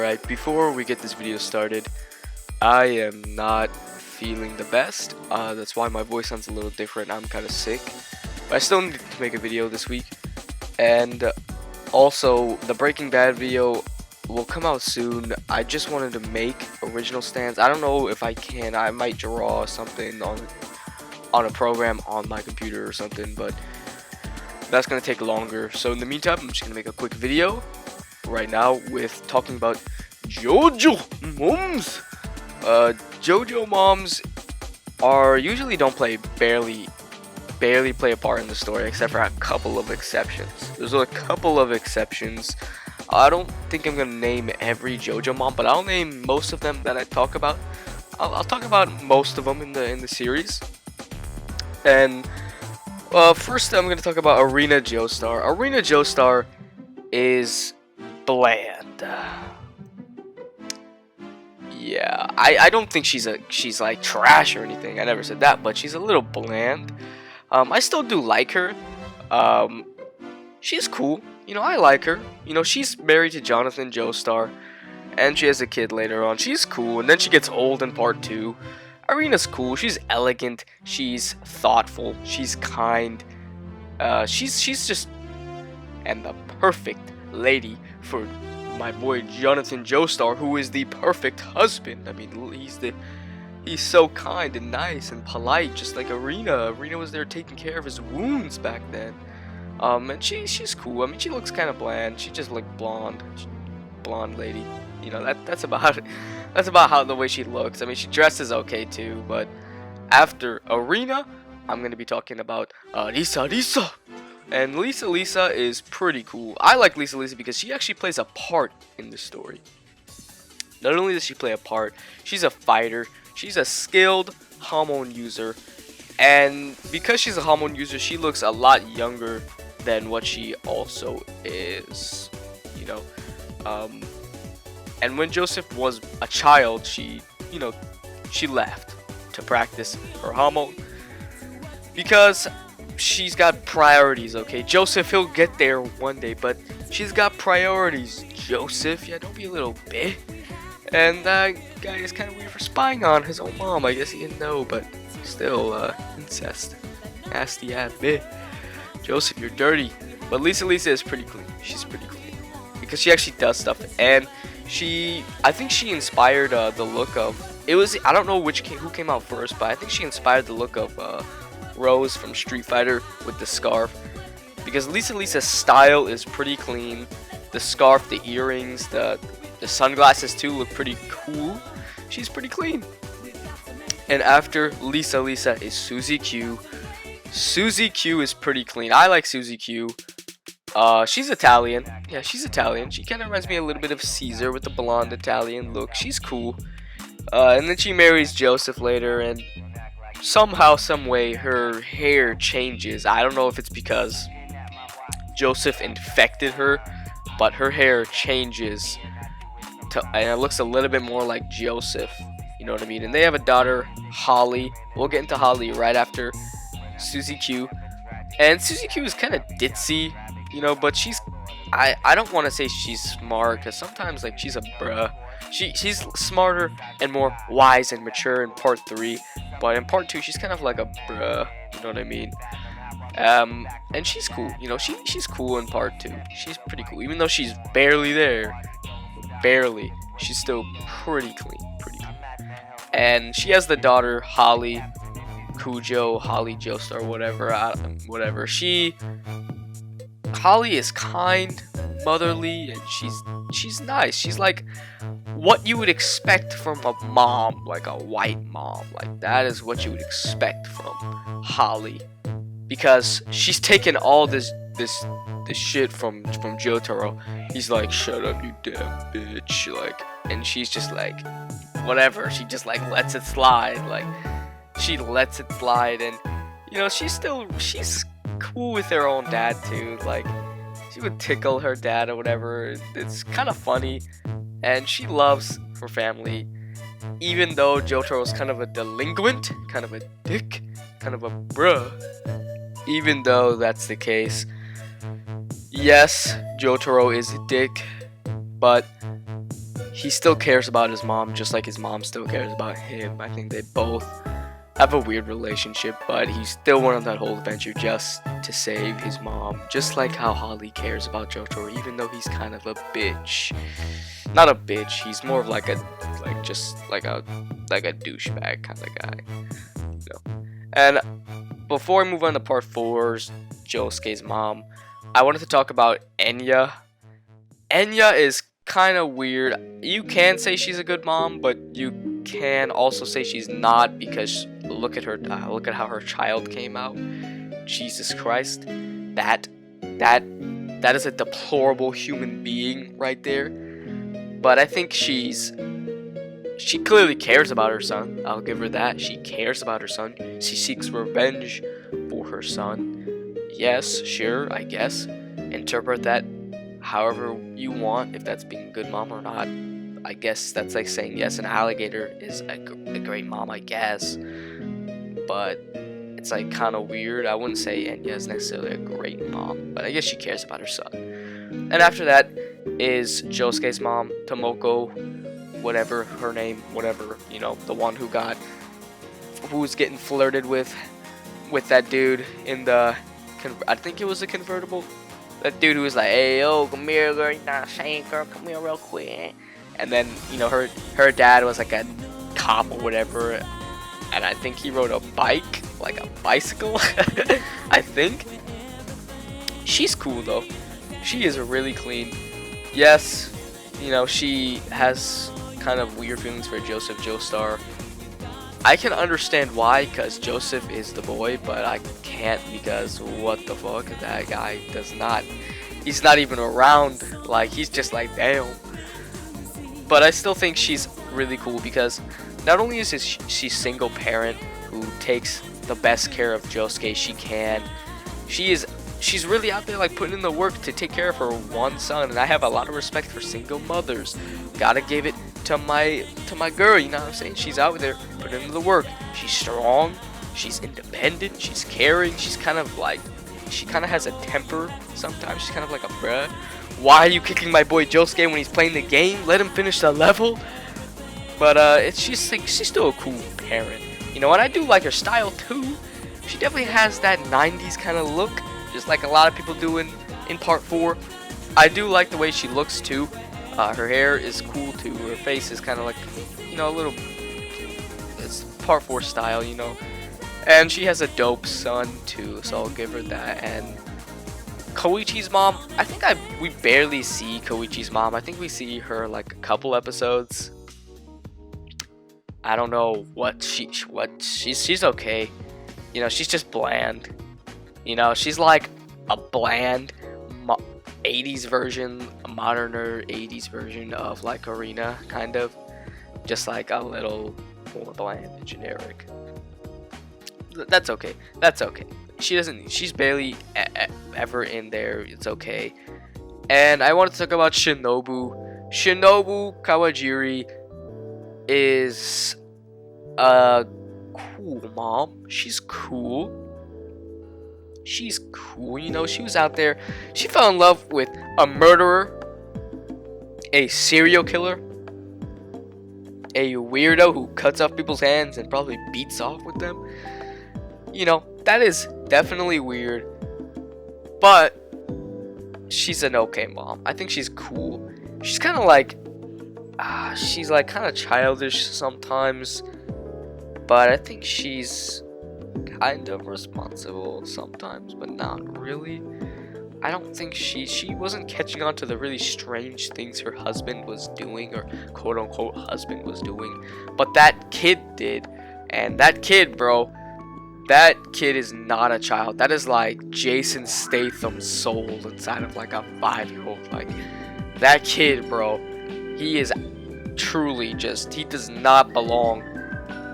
Alright, before we get this video started, I am not feeling the best. That's why my voice sounds a little different. I'm kind of sick. But I still need to make a video this week. And also, the Breaking Bad video will come out soon. I just wanted to make original stands. I don't know if I can. I might draw something on a program on my computer or something, but that's going to take longer. So in the meantime, I'm just going to make a quick video right now with talking about JoJo moms. JoJo moms are usually barely play a part in the story, except for a couple of exceptions. There's a couple of exceptions. I don't think I'm gonna name every JoJo mom, but I'll name most of them that I talk about. I'll talk about most of them in the series. And first, I'm gonna talk about Erina Joestar. Erina Joestar is bland. Yeah, I don't think she's like trash or anything. I never said that, but she's a little bland. I still do like her. She's cool. You know, I like her. You know, she's married to Jonathan Joestar, and she has a kid later on. She's cool, and then she gets old in part 2. Erina's cool. She's elegant. She's thoughtful. She's kind. She's just and the perfect lady for my boy Jonathan Joestar, who is the perfect husband. I mean, he's so kind and nice and polite, just like Erina. Erina was there taking care of his wounds back then. And she's cool. I mean, she looks kind of bland. She just like blonde lady. You know, that's about it. That's about how the way she looks. I mean, she dresses okay too. But after Erina, I'm gonna be talking about Lisa. And Lisa is pretty cool. I like Lisa because she actually plays a part in the story. Not only does she play a part, she's a fighter. She's a skilled hormone user. And because she's a hormone user, she looks a lot younger than what she also is. You know. And when Joseph was a child, she left to practice her hormone. Because she's got priorities, okay? Joseph, he'll get there one day, but she's got priorities. Joseph, yeah, don't be a little bit. And that guy is kind of weird for spying on his own mom. I guess he didn't know, but still, incest. Nasty ass bit. Joseph, you're dirty. But Lisa is pretty clean. She's pretty clean. Because she actually does stuff. And I think she inspired the look of, I don't know who came out first, but I think she inspired the look of Rose from Street Fighter with the scarf, because Lisa's style is pretty clean. The scarf, the earrings, the sunglasses too look pretty cool. She's pretty clean. And after Lisa is Susie Q. Susie Q is pretty clean. I like Susie Q. She's Italian. Yeah, she's Italian. She kind of reminds me a little bit of Caesar with the blonde Italian look. She's cool. And then she marries Joseph later, and somehow, some way, her hair changes. I don't know if it's because Joseph infected her, but her hair changes and it looks a little bit more like Joseph. You know what I mean? And they have a daughter, Holly. We'll get into Holly right after Susie Q. And Susie Q is kind of ditzy, you know, but I don't want to say she's smart, because sometimes like she's a bruh. She's smarter and more wise and mature in part 3, but in part 2 she's kind of like a bruh, you know what I mean? And she's cool, you know, she's cool in part 2. She's pretty cool, even though she's barely there. Barely. She's still pretty clean. And she has the daughter Holly, Kujo, Holly Joestar, whatever. Holly is kind, motherly, and she's nice. She's like what you would expect from a mom, like a white mom. Like that is what you would expect from Holly, because she's taken all this shit from Jotaro. He's like, shut up, you damn bitch, like, and she's just like, whatever. She just like lets it slide. Like she lets it slide, and you know she's cool with her own dad too. Like she would tickle her dad or whatever. It's kind of funny. And she loves her family, even though Jotaro's kind of a delinquent, kind of a dick, kind of a bruh. Even though that's the case, yes, Jotaro is a dick, but he still cares about his mom just like his mom still cares about him. I think they both have a weird relationship, but he still went on that whole adventure just to save his mom, just like how Holly cares about JoJo, even though he's kind of a bitch. Not a bitch, he's more of like a douchebag kind of guy. And before I move on to part 4, Josuke's mom, I wanted to talk about Enya. Enya is kind of weird. You can say she's a good mom, but you can also say she's not, because look at her. Look at how her child came out. Jesus Christ, that is a deplorable human being right there. But I think she clearly cares about her son. I'll give her that. She cares about her son. She seeks revenge for her son. Yes, sure, I guess. Interpret that however you want, if that's being a good mom or not. I guess that's like saying, yes, an alligator is a great mom, I guess. But it's like kind of weird. I wouldn't say Enya is necessarily a great mom, but I guess she cares about her son. And after that is Josuke's mom, Tomoko, whatever her name, whatever, you know, the one who's getting flirted with that dude in the, I think it was a convertible. That dude who was like, hey, yo, come here, girl, you know what I'm saying, girl, come here real quick. And then, you know, her dad was like a cop or whatever, and I think he rode a bike, like a bicycle, I think. She's cool, though. She is really clean. Yes, you know, she has kind of weird feelings for Joseph Joestar. I can understand why, because Joseph is the boy, but I can't, because what the fuck, that guy he's not even around, like, he's just like, damn. But I still think she's really cool, because not only is she single parent who takes the best care of Josuke she can, she's really out there like putting in the work to take care of her one son, and I have a lot of respect for single mothers. Gotta give it to my girl, you know what I'm saying? She's out there putting in the work. She's strong, she's independent, she's caring, she kind of has a temper sometimes. She's kind of like a bruh. Why are you kicking my boy Josuke when he's playing the game? Let him finish the level. But she's still a cool parent, you know. And I do like her style too. She definitely has that 90s kind of look, just like a lot of people do in part 4. I do like the way she looks too. Her hair is cool too. Her face is kind of like, you know, a little, it's part 4 style, you know. And she has a dope son too, so I'll give her that. And Koichi's mom, I think we barely see Koichi's mom. I think we see her like a couple episodes. I don't know she's okay. You know, she's just bland. You know, she's like a bland 80s version, a moderner 80s version of like Erina, kind of. Just like a little more bland and generic. That's okay. That's okay. She's barely ever in there. It's okay. And I want to talk about Shinobu. Shinobu Kawajiri is a cool mom. She's cool, you know. She was out there. She fell in love with a murderer, a serial killer, a weirdo who cuts off people's hands and probably beats off with them. You know, that is definitely weird, but she's an okay mom. I think she's cool. She's kind of like, she's like kind of childish sometimes, but I think she's kind of responsible sometimes, but not really. I don't think she wasn't catching on to the really strange things her husband was doing, or quote unquote husband was doing, but that kid did. And that kid, bro, that kid is not a child. That is like Jason Statham's soul inside of like a 5-year-old. Like, that kid, bro, he is truly just, he does not belong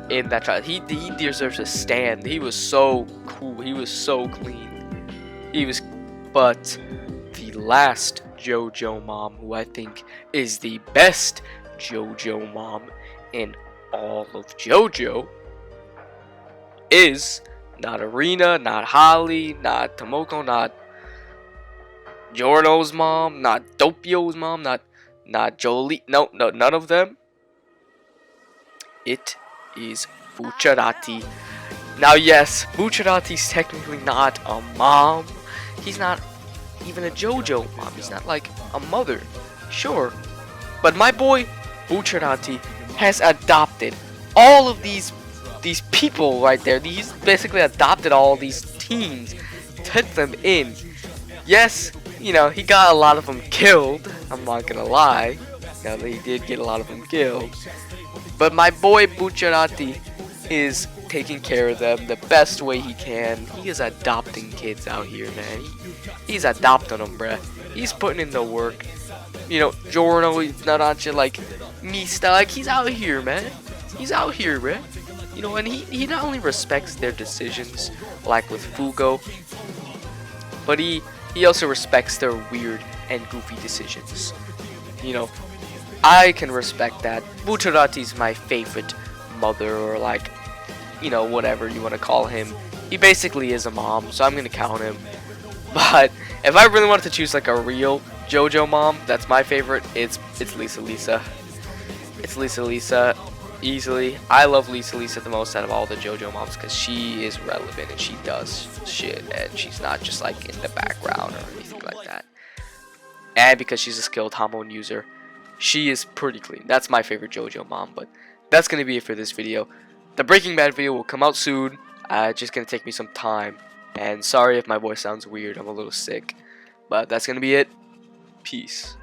in that child. He deserves a stand. He was so cool. He was so clean. But the last JoJo mom, who I think is the best JoJo mom in all of JoJo, is not Erina, not Holly, not Tomoko, not Giorno's mom, not Doppio's mom, not not Jolie. No, none of them. It is Bucciarati. Now, yes, Bucciarati's technically not a mom. He's not even a JoJo mom. He's not like a mother. Sure. But my boy Bucciarati has adopted all of these people right there. He's basically adopted all these teens, took them in. Yes, you know, he got a lot of them killed. I'm not gonna lie. Now that he did get a lot of them killed. But my boy Bucciarati is taking care of them the best way he can. He is adopting kids out here, man. He's adopting them, bruh. He's putting in the work. You know, Giorno, Narancia, like, Mista, like, he's out here, man. He's out here, bruh. You know, and he not only respects their decisions, like with Fugo, but he also respects their weird and goofy decisions. You know, I can respect that. Bucciarati's my favorite mother, or like, you know, whatever you want to call him. He basically is a mom, so I'm gonna count him. But if I really wanted to choose like a real JoJo mom, that's my favorite. It's Lisa. It's Lisa easily. I love Lisa the most out of all the JoJo moms because she is relevant and she does shit and she's not just like in the background or anything like that. And because she's a skilled hormone user, she is pretty clean. That's my favorite JoJo mom. But that's gonna be it for this video. The Breaking Bad video will come out soon. It's just gonna take me some time. And sorry if my voice sounds weird. I'm a little sick. But that's gonna be it. Peace.